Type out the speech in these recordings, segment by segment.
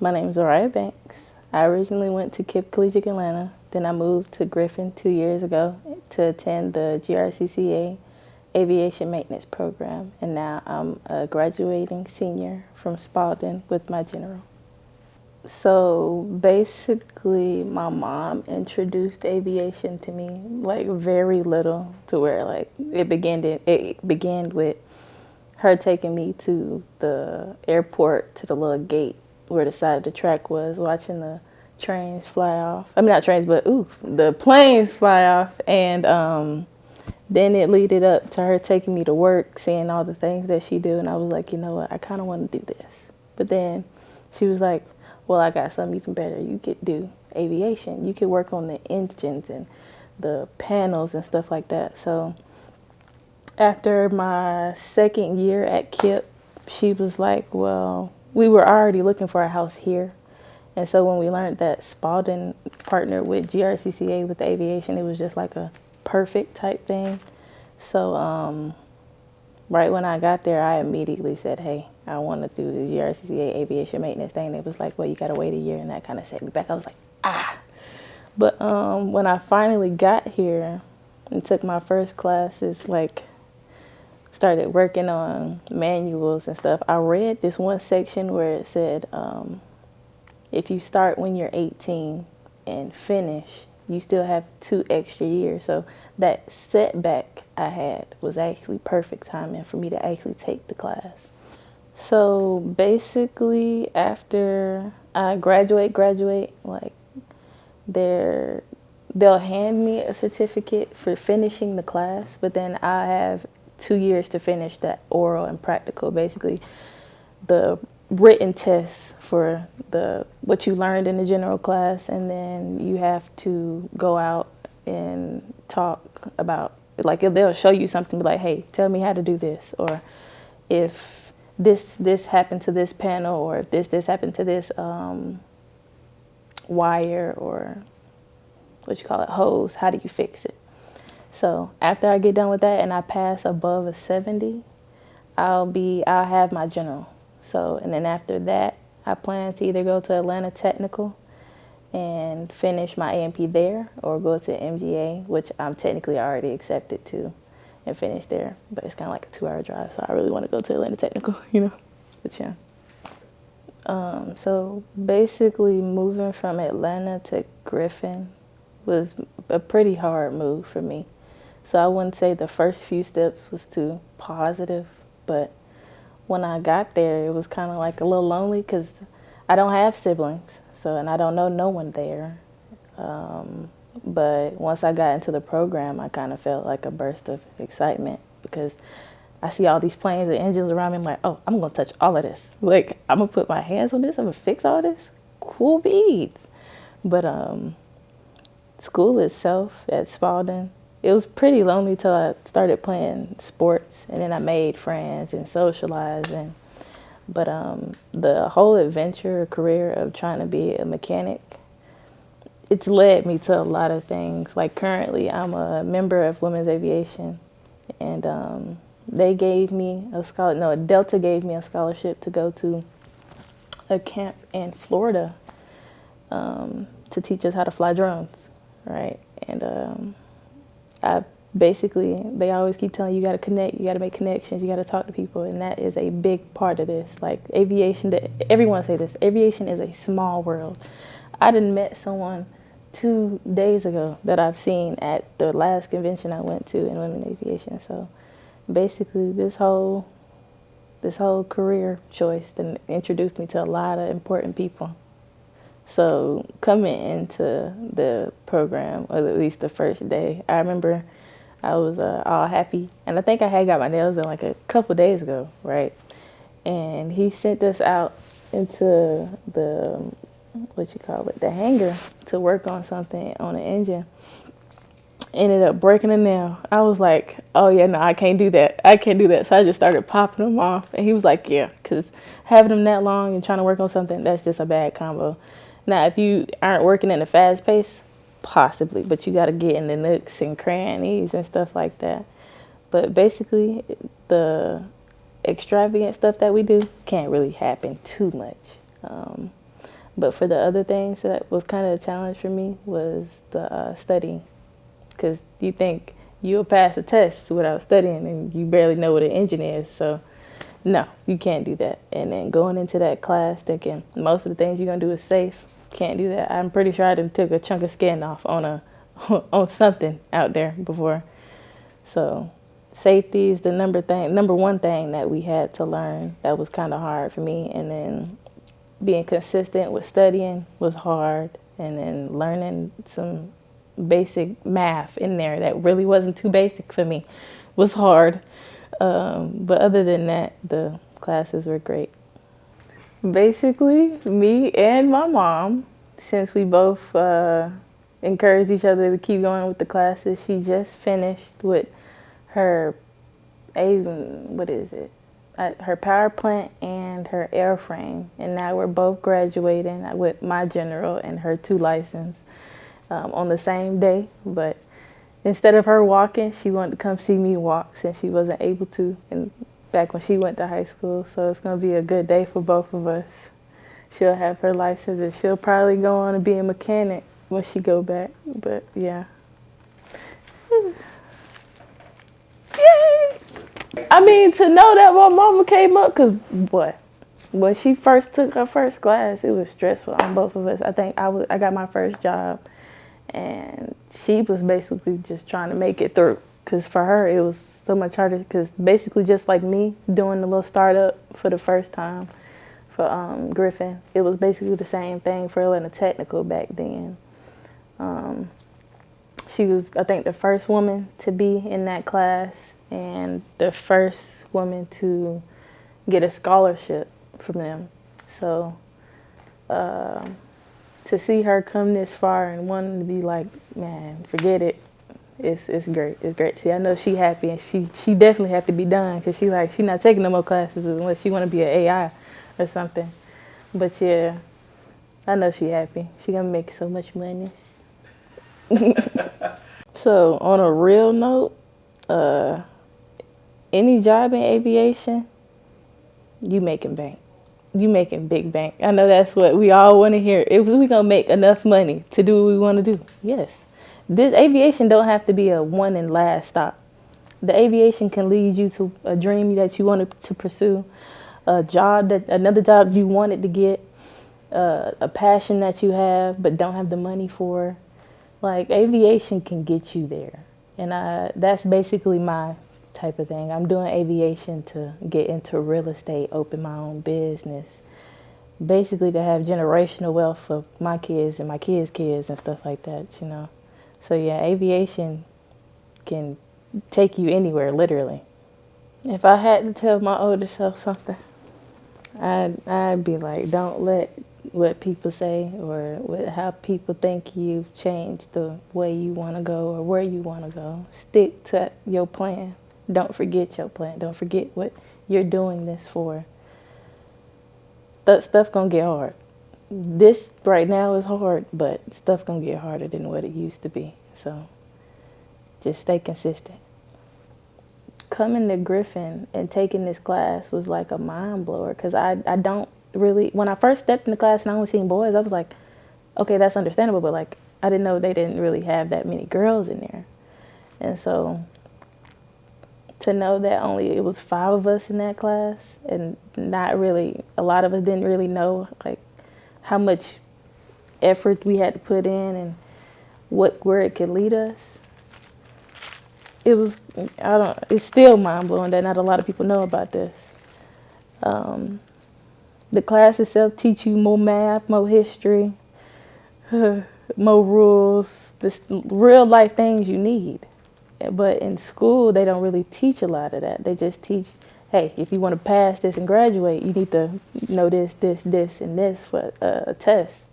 My name's Zariah Banks. I originally went to KIPP Collegiate Atlanta. Then I moved to Griffin 2 years ago to attend the GSCS Aviation Maintenance Program. And now I'm a graduating senior from Spalding with my general. So basically, my mom introduced aviation to me like very little, to where like it began with her taking me to the airport, to the little gate where the side of the track was, watching the trains fly off. I mean, not trains, but the planes fly off. And then it leaded up to her taking me to work, seeing all the things that she do. And I was like, you know what, I kind of want to do this. But then she was like, well, I got something even better. You could do aviation. You could work on the engines and the panels and stuff like that. So after my second year at KIPP, she was like, well, we were already looking for a house here. And so when we learned that Spalding partnered with GRCCA with the aviation, it was just like a perfect type thing. So right when I got there, I immediately said, hey, I want to do the GRCCA aviation maintenance thing. It was like, well, you got to wait a year, and that kind of set me back. I was like, ah. But when I finally got here and took my first classes, like started working on manuals and stuff, I read this one section where it said, if you start when you're 18 and finish, you still have 2 extra years. So that setback I had was actually perfect timing for me to actually take the class. So basically, after I graduate, like they'll hand me a certificate for finishing the class, but then I have 2 years to finish that oral and practical, basically the written tests for what you learned in the general class, and then you have to go out and talk about, like, if they'll show you something, be like, hey, tell me how to do this, or if this happened to this panel, or if this happened to this wire, or hose, how do you fix it? So after I get done with that and I pass above a 70, I'll have my general. So, and then after that, I plan to either go to Atlanta Technical and finish my A&P there, or go to MGA, which I'm technically already accepted to, and finish there. But it's kind of like a 2-hour drive, so I really want to go to Atlanta Technical, But yeah. So basically, moving from Atlanta to Griffin was a pretty hard move for me. So I wouldn't say the first few steps was too positive, but when I got there, it was kind of like a little lonely because I don't have siblings, and I don't know no one there. But once I got into the program, I kind of felt like a burst of excitement because I see all these planes and engines around me. I'm like, oh, I'm going to touch all of this. Like, I'm going to put my hands on this. I'm going to fix all this. Cool beads. But school itself at Spalding, it was pretty lonely till I started playing sports, and then I made friends and socialized. But the whole adventure career of trying to be a mechanic, it's led me to a lot of things. Like currently, I'm a member of Women's Aviation, and they gave me Delta gave me a scholarship to go to a camp in Florida to teach us how to fly drones, right? And they always keep telling you, you got to connect, you got to make connections, you got to talk to people, and that is a big part of this. Like aviation, everyone say this, aviation is a small world. I done met someone 2 days ago that I've seen at the last convention I went to in women aviation. So basically, this whole career choice then introduced me to a lot of important people. So coming into the program, or at least the first day, I remember I was all happy, and I think I had got my nails done like a couple days ago, right? And he sent us out into the the hangar to work on something on an engine. Ended up breaking a nail. I was like, oh yeah, no, I can't do that. So I just started popping them off, and he was like, yeah, because having them that long and trying to work on something, that's just a bad combo. Now, if you aren't working in a fast pace, possibly, but you got to get in the nooks and crannies and stuff like that. But basically, the extravagant stuff that we do can't really happen too much. But for the other things that was kind of a challenge for me was the studying. Because you think you'll pass a test without studying and you barely know what an engine is. So no, you can't do that. And then going into that class thinking most of the things you're going to do is safe, can't do that. I'm pretty sure I done took a chunk of skin off on on something out there before. So safety is the number one thing that we had to learn. That was kind of hard for me. And then being consistent with studying was hard. And then learning some basic math in there that really wasn't too basic for me was hard. But other than that, the classes were great. Basically, me and my mom, since we both encouraged each other to keep going with the classes, she just finished with her, her power plant and her airframe. And now we're both graduating with my general and her 2 license on the same day. But instead of her walking, she wanted to come see me walk since she wasn't able to and back when she went to high school. So it's going to be a good day for both of us. She'll have her license and she'll probably go on and be a mechanic when she go back. But yeah. Yay! I mean, to know that my mama came up, because what? When she first took her first class, it was stressful on both of us. I think I got my first job. And she was basically just trying to make it through. Because for her, it was so much harder. Because basically just like me doing the little startup for the first time for Griffin, it was basically the same thing for Atlanta Technical back then. She was, I think, the first woman to be in that class and the first woman to get a scholarship from them. So to see her come this far and wanting to be like, man, forget it. It's great. It's great. See, I know she happy, and she definitely have to be done because she not taking no more classes unless she want to be an AI or something. But yeah, I know she happy. She gonna make so much money. So on a real note, any job in aviation, you making bank. You making big bank. I know that's what we all want to hear. If we gonna make enough money to do what we want to do, yes. This aviation don't have to be a one and last stop. The aviation can lead you to a dream that you wanted to pursue, another job you wanted to get, a passion that you have but don't have the money for. Like, aviation can get you there, and that's basically my type of thing. I'm doing aviation to get into real estate, open my own business, basically to have generational wealth for my kids and my kids' kids and stuff like that, you know. So yeah, aviation can take you anywhere, literally. If I had to tell my older self something, I'd be like, don't let what people say or how people think you change the way you want to go or where you want to go. Stick to your plan. Don't forget your plan. Don't forget what you're doing this for. That stuff gonna get hard. This right now is hard, but stuff gonna get harder than what it used to be. So just stay consistent. Coming to Griffin and taking this class was like a mind blower because I don't really, when I first stepped in the class and I only seen boys, I was like, okay, that's understandable, but like I didn't know they didn't really have that many girls in there. And so to know that only it was 5 of us in that class and not really, a lot of us didn't really know like how much effort we had to put in and where it could lead us. It was, it's still mind blowing that not a lot of people know about this. The class itself teach you more math, more history, more rules, the real life things you need. But in school, they don't really teach a lot of that. They just teach, hey, if you want to pass this and graduate, you need to know this, and this for a test.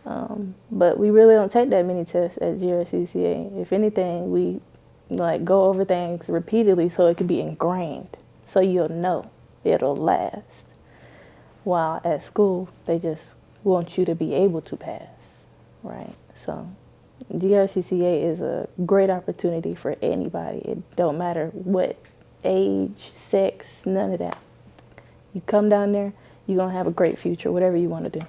But we really don't take that many tests at GSCS. If anything, we like go over things repeatedly so it can be ingrained, so you'll know it'll last. While at school, they just want you to be able to pass, right? So GSCS is a great opportunity for anybody. It don't matter what age, sex, none of that. You come down there, you're going to have a great future, whatever you want to do.